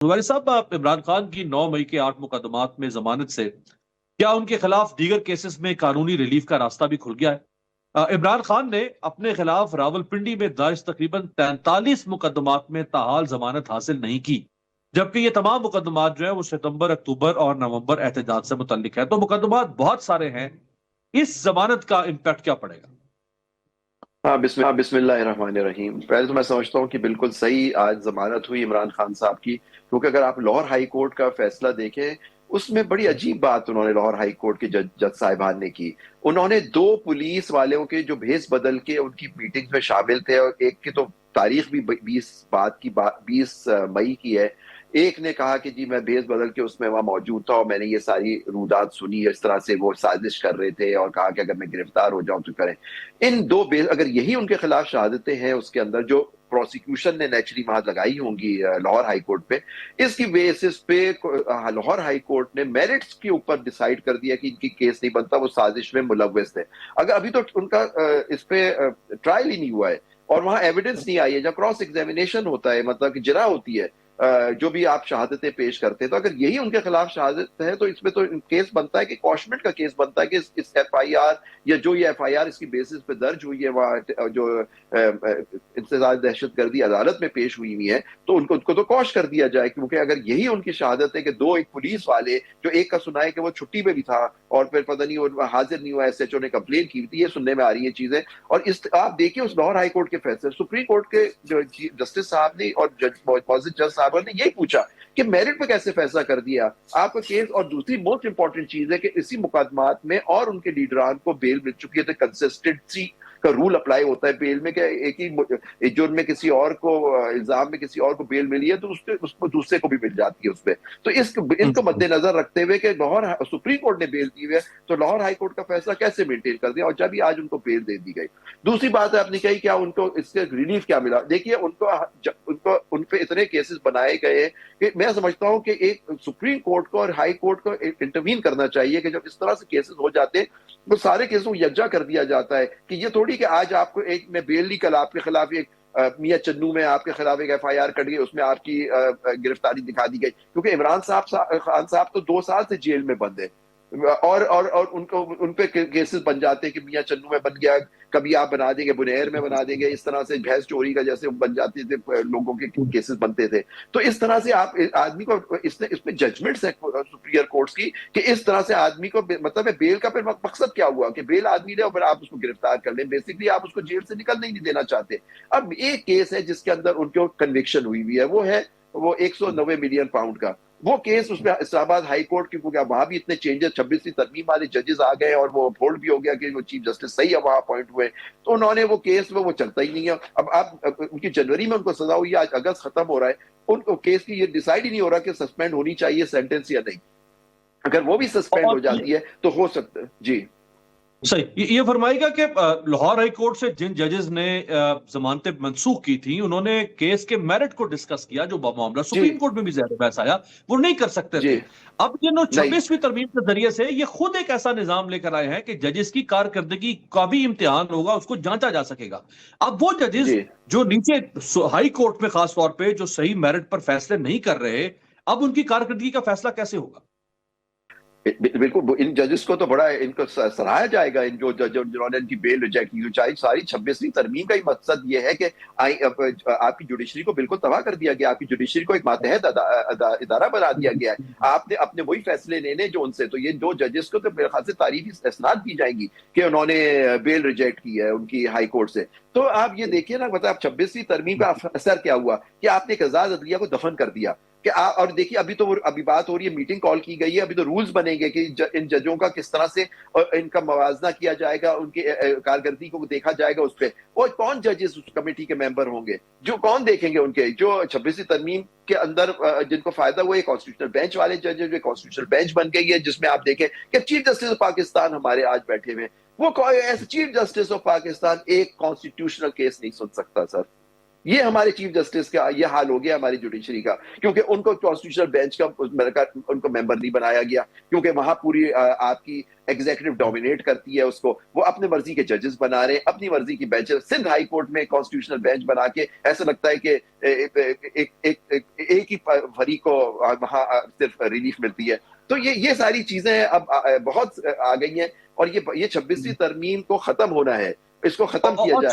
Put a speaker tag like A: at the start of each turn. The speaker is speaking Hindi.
A: वाली साहब, इमरान खान की 9 मई के 8 मुकदमात में जमानत से क्या उनके खिलाफ दीगर केसेस में कानूनी रिलीफ का रास्ता भी खुल गया है? इमरान खान ने अपने खिलाफ रावलपिंडी में दर्ज तकरीबन 43 मुकदमात में ताहाल जमानत हासिल नहीं की, जबकि ये तमाम मुकदमात जो है वो सितंबर, अक्टूबर और नवंबर एहतजाज से मुतल्लिक है। तो मुकदमात बहुत सारे हैं, इस जमानत का इम्पैक्ट क्या पड़ेगा?
B: हाँ, बिस्मिल्लाहिर्रहमानिर्रहीम। पहले तो मैं समझता हूँ कि बिल्कुल सही आज जमानत हुई इमरान खान साहब की, क्योंकि अगर आप लाहौर हाई कोर्ट का फैसला देखें, उसमें बड़ी अजीब बात उन्होंने लाहौर हाई कोर्ट के जज जज साहिबान ने की। उन्होंने दो पुलिस वालों के जो भेस बदल के उनकी मीटिंग में शामिल थे, और एक की तो तारीख भी 20 मई की है। एक ने कहा कि जी मैं भेस बदल के उसमें वहां मौजूद था और मैंने ये सारी रूदात सुनी, इस तरह से वो साजिश कर रहे थे, और कहा कि अगर मैं गिरफ्तार हो जाऊं तो करें। इन दो बेस अगर यही उनके खिलाफ शहादतें हैं उसके अंदर, जो प्रोसिक्यूशन ने नेचुरली वहां लगाई होंगी लाहौर हाई कोर्ट पे, इसकी बेसिस पे लाहौर हाई कोर्ट ने मेरिट्स के ऊपर डिसाइड कर दिया कि इनकी केस नहीं बनता, वो साजिश में मुलव्वस थे। अगर अभी तो उनका इस पे ट्रायल ही नहीं हुआ है और वहां एविडेंस नहीं आई है, जब क्रॉस एग्जामिनेशन होता है, मतलब कि जरा होती है, जो भी आप शहादतें पेश करते हैं, तो अगर यही उनके खिलाफ शहादत है तो इसमें तो केस बनता है कि कॉशमेंट का केस बनता है कि इस एफआईआर, या जो ये एफआईआर इसकी बेसिस पे दर्ज हुई है वहाँ जो इंतजार दहशतगर्दी अदालत में पेश हुई हुई है, तो उनको उनको तो कॉश कर दिया जाए। क्योंकि अगर यही उनकी शहादत है कि दो एक पुलिस वाले, जो एक का सुना है कि वो छुट्टी पे भी था और फिर पता नहीं वो हाजिर नहीं हुआ, एसएचओ ने कंप्लेन की थी, ये सुनने में आ रही है चीजें। और इस आप देखिए उस लाहौर हाई कोर्ट के फैसले, सुप्रीम कोर्ट के जो जस्टिस साहब ने और जज साहब ने यही पूछा कि मेरिट पे कैसे फैसला कर दिया आपका केस। और दूसरी मोस्ट इंपॉर्टेंट चीज है कि इसी मुकदमात में और उनके लीडरान को बेल मिल चुकी है, तो कंसिस्टेंसी का रूल अप्लाई होता है बेल में, कि एक ही जुर्म में किसी और को, इल्जाम में किसी और को बेल मिली है तो उसको दूसरे को भी मिल जाती है उसपे। तो इनको मद्देनजर रखते हुए कि लाहौर सुप्रीम कोर्ट ने बेल दी हुई है, तो लाहौर हाई कोर्ट का फैसला कैसे मेंटेन कर दिया, और जब भी आज उनको बेल दे दी गई। दूसरी बात है, आपने कही क्या उनको इससे रिलीफ क्या मिला। देखिए उनको उनको उन पे इतने केसेस बनाए गए कि मैं समझता हूं कि एक सुप्रीम कोर्ट को और हाई कोर्ट को इंटरवीन करना चाहिए कि जब इस तरह से केसेस हो जाते हैं तो सारे केसों को यकजा कर दिया जाता है। कि ये थोड़ी कि आज आपको एक में बेल ली, कल आपके खिलाफ एक मियां चन्नू में आपके खिलाफ एक एफआईआर कट गई, उसमें आपकी गिरफ्तारी दिखा दी गई। क्योंकि इमरान खान साहब तो 2 साल से जेल में बंद है, और उनको उन पे केसेस बन जाते हैं कि मियां चन्नू में बन गया, कभी आप बना देंगे बुनेर में बना देंगे, इस तरह से भैंस चोरी का जैसे बन जाते थे, लोगों के केसेस बनते थे। तो इस तरह से आप आदमी को इसमें जजमेंट्स है सुप्रीरियर कोर्ट्स की कि इस तरह से आदमी को, मतलब है बेल का फिर मकसद क्या हुआ कि बेल आदमी ले और फिर आप उसको गिरफ्तार कर लें, बेसिकली आप उसको जेल से निकलने ही नहीं देना चाहते। अब एक केस है जिसके अंदर उनको कन्विक्शन हुई हुई है, वो 190 मिलियन पाउंड का वो केस, उसमें इस्लामाबाद हाई कोर्ट की, क्योंकि वहां भी इतने चेंजेस, 26वीं तरमीम वाले जजेस आ गए और वो होल्ड भी हो गया कि वो चीफ जस्टिस सही है वहां अपॉइंट हुए, तो उन्होंने वो केस में वो चलता ही नहीं है। अब उनकी जनवरी में उनको सजा हुई है, आज अगस्त खत्म हो रहा है, उनको केस की ये डिसाइड ही नहीं हो रहा कि सस्पेंड होनी चाहिए सेंटेंस या नहीं। अगर वो भी सस्पेंड हो
A: और
B: जाती है तो हो सकता है जी।
A: सही, ये फरमाएगा कि लाहौर हाई कोर्ट से जिन जजेस ने जमानतें मंसूख की थी, उन्होंने केस के मेरिट को डिस्कस किया, जो मामला
B: जी
A: सुप्रीम कोर्ट में भी ज्यादा बहस आया, वो नहीं कर सकते
B: जी
A: थे। अब ये नो
B: नहीं
A: 26वीं तरमीम के जरिए से ये खुद एक ऐसा निजाम लेकर आए हैं कि जजेस की कारकर्दगी का भी इम्तिहान होगा, उसको जांचा जा सकेगा। अब वो जजेस
B: जी
A: जो नीचे हाई कोर्ट में खास तौर पर जो सही मेरिट पर फैसले नहीं कर रहे, अब उनकी कारकर्दगी का फैसला कैसे होगा?
B: बिल्कुल, इन जजेस को तो बड़ा इनको सराहा जाएगा, इन जो जज जिन्होंने इनकी बेल रिजेक्ट की। चाहे सारी 26वीं तरमीम का ही मकसद ये है कि आपकी जुडिशरी को बिल्कुल तबाह कर दिया गया, आपकी जुडिशरी को एक मातहत इदारा बना दिया गया है। आपने अपने वही फैसले लेने जो उनसे, तो ये दो जजेस को तो मेरे ख्याल से तारीफी इस्नाद की जाएंगी कि उन्होंने बेल रिजेक्ट की है उनकी हाई कोर्ट से। तो आप ये देखिए ना, मतलब 26वीं तरमीम का असर क्या हुआ कि आपने एक आजाद अदलिया को दफन कर दिया। कि और देखिए अभी तो अभी बात हो रही है, मीटिंग कॉल की गई है, अभी तो रूल्स बनेंगे कि इन जजों का किस तरह से इनका मवाजना किया जाएगा, उनकी कारकर्दगी को देखा जाएगा उस पर। और कौन जजेस उस कमेटी के मेंबर होंगे, जो कौन देखेंगे उनके, जो 26वीं तरमीम के अंदर जिनको फायदा हुआ, कॉन्स्टिट्यूशनल बेंच वाले जजेस, जो कॉन्स्टिट्यूशनल बेंच बन गई है, जिसमें आप देखें कि चीफ जस्टिस ऑफ पाकिस्तान हमारे आज बैठे हुए, वो as chief justice of Pakistan एक कॉन्स्टिट्यूशनल केस नहीं सुन सकता सर। ये हमारे चीफ जस्टिस का ये हाल हो गया हमारी जुडिशरी का, क्योंकि उनको कॉन्स्टिट्यूशनल बेंच का उनको मेंबर नहीं बनाया गया, क्योंकि वहां पूरी आपकी एग्जीक्यूटिव डोमिनेट करती है उसको, वो अपने मर्जी के जजेस बना रहे हैं, अपनी मर्जी की बेंच। सिंध हाई कोर्ट में कॉन्स्टिट्यूशनल बेंच बना के ऐसा लगता है कि एक ही फरीक को वहां सिर्फ रिलीफ मिलती है। तो ये सारी चीजें अब बहुत आ गई हैं, और ये 26वीं तरमीम को खत्म होना है, इसको खत्म किया
A: और
B: जाए।